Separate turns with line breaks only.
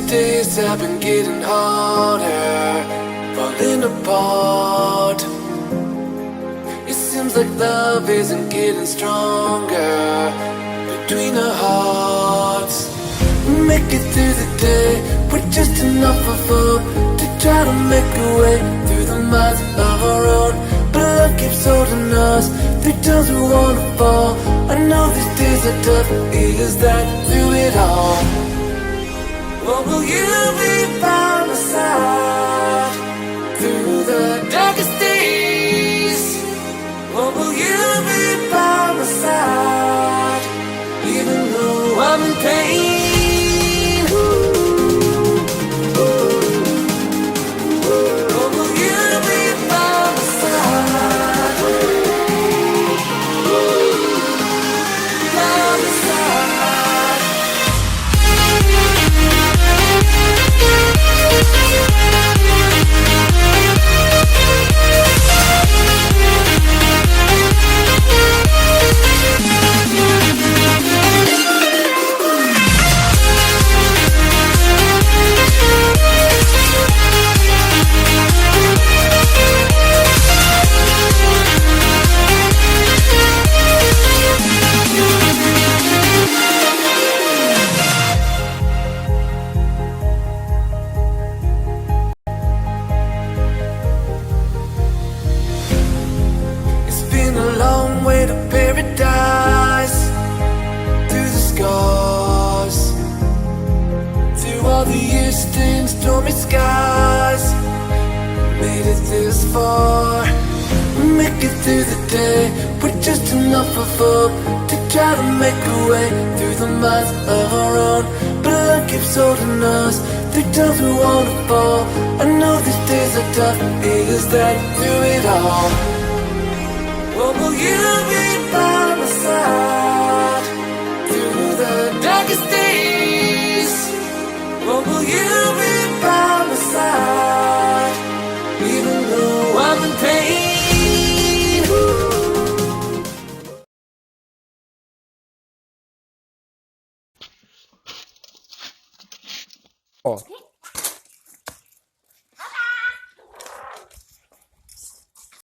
days have been getting harder, falling apart. It seems like love isn't getting stronger between our hearts. Make it through the day with just enough of hope to try to make a way through the miles of our own. But love keeps holding us through times we wanna fall. I know these days are tough, is that through it all? Or will you be by my side through the darkest days? Or will you be by my side even though I'm in pain? Stormy skies, made it this far. Make it through the day with just enough of hope to try to make a way through the miles of our own. But love keeps holding us through times we wanna fall. I know these days are tough, is that through it all? Or will you be by my side through the darkest days? Or will you be by my side even though I'm in pain?
О,